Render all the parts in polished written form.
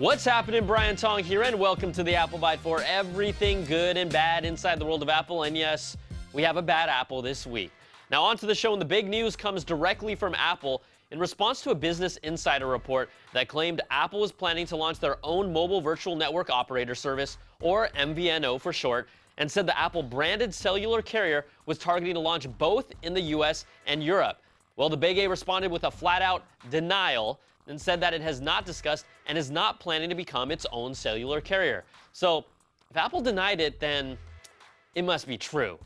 What's happening? Brian Tong here, and welcome to the Apple Bite for everything good and bad inside the world of Apple. And yes, we have a bad Apple this week. Now on to the show, and the big news comes directly from Apple in response to a Business Insider report that claimed Apple was planning to launch their own mobile virtual network operator service, or MVNO for short, and said the Apple-branded cellular carrier was targeting to launch both in the US and Europe. Well, the Big A responded with a flat-out denial and said that it has not discussed and is not planning to become its own cellular carrier. So, if Apple denied it, then it must be true.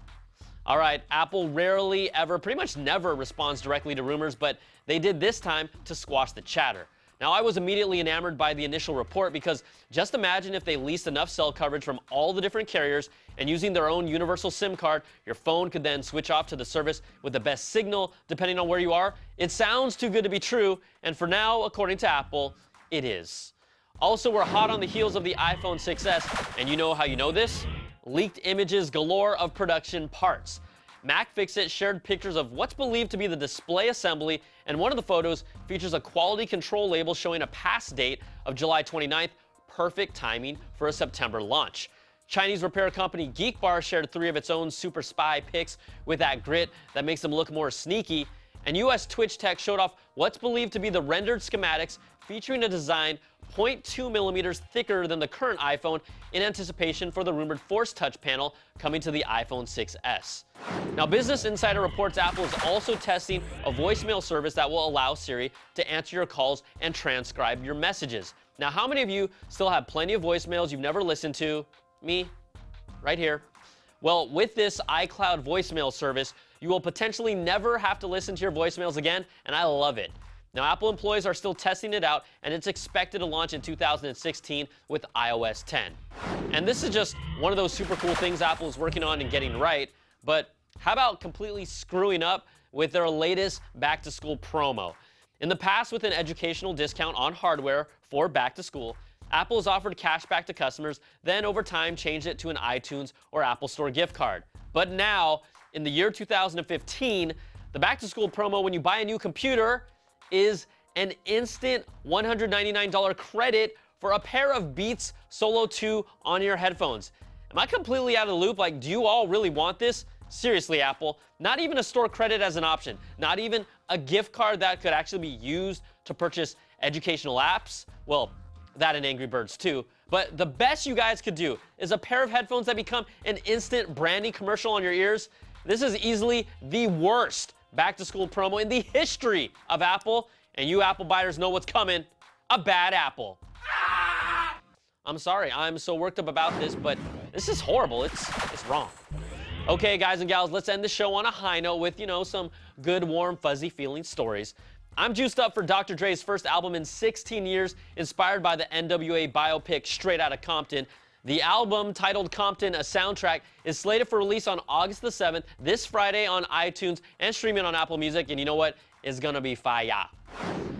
All right, Apple rarely ever, pretty much never responds directly to rumors, but they did this time to squash the chatter. Now, I was immediately enamored by the initial report because just imagine if they leased enough cell coverage from all the different carriers, and using their own universal SIM card, your phone could then switch off to the service with the best signal depending on where you are. It sounds too good to be true, and for now, according to Apple, it is. Also, we're hot on the heels of the iPhone 6s, and you know how you know this? Leaked images galore of production parts. MacFixit shared pictures of what's believed to be the display assembly, and one of the photos features a quality control label showing a pass date of July 29th, perfect timing for a September launch. Chinese repair company GeekBar shared 3 of its own super spy pics with that grit that makes them look more sneaky, and US Twitch Tech showed off what's believed to be the rendered schematics featuring a design 0.2 millimeters thicker than the current iPhone in anticipation for the rumored Force Touch panel coming to the iPhone 6s. Now, Business Insider reports Apple is also testing a voicemail service that will allow Siri to answer your calls and transcribe your messages. Now, how many of you still have plenty of voicemails you've never listened to? Me, right here. Well, with this iCloud voicemail service, you will potentially never have to listen to your voicemails again, and I love it. Now, Apple employees are still testing it out, and it's expected to launch in 2016 with iOS 10. And this is just one of those super cool things Apple is working on and getting right, but how about completely screwing up with their latest back-to-school promo? In the past, with an educational discount on hardware for back-to-school, Apple has offered cash back to customers, then over time changed it to an iTunes or Apple Store gift card. But now, in the year 2015, the back-to-school promo when you buy a new computer is an instant $199 credit for a pair of Beats Solo 2 on your headphones. Am I completely out of the loop? Like, do you all really want this? Seriously, Apple, not even a store credit as an option, not even a gift card that could actually be used to purchase educational apps? Well, that and Angry Birds too. But the best you guys could do is a pair of headphones that become an instant branding commercial on your ears. This is easily the worst back-to-school promo in the history of Apple, and you Apple buyers know what's coming. A bad Apple. I'm sorry, I'm so worked up about this, but this is horrible. It's wrong. Okay, guys and gals, let's end the show on a high note with, some good, warm, fuzzy feeling stories. I'm juiced up for Dr. Dre's first album in 16 years, inspired by the NWA biopic Straight Outta Compton. The album, titled Compton, a soundtrack, is slated for release on August the 7th, this Friday on iTunes, and streaming on Apple Music, and you know what? It's gonna be fire.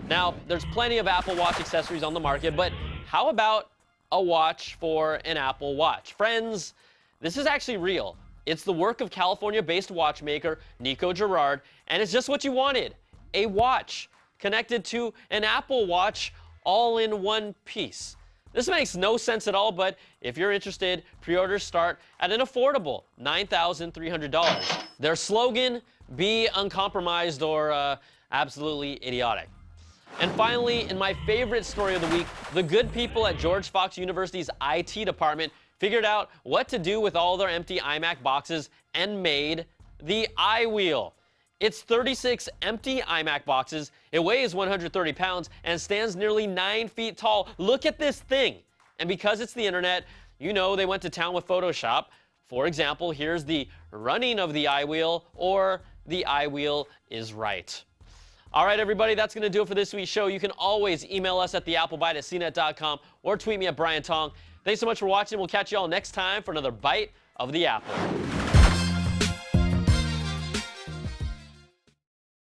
Now, there's plenty of Apple Watch accessories on the market, but how about a watch for an Apple Watch? Friends, this is actually real. It's the work of California-based watchmaker Nico Girard, and it's just what you wanted. A watch connected to an Apple Watch all in one piece. This makes no sense at all, but if you're interested, pre-orders start at an affordable $9,300. Their slogan, be uncompromised or absolutely idiotic. And finally, in my favorite story of the week, the good people at George Fox University's IT department figured out what to do with all their empty iMac boxes and made the iWheel. It's 36 empty iMac boxes, it weighs 130 pounds, and stands nearly 9 feet tall. Look at this thing! And because it's the internet, they went to town with Photoshop. For example, here's the running of the iWheel, or the iWheel is right. All right, everybody, that's going to do it for this week's show. You can always email us at theapplebite@cnet.com or tweet me at Brian Tong. Thanks so much for watching. We'll catch you all next time for another Bite of the Apple.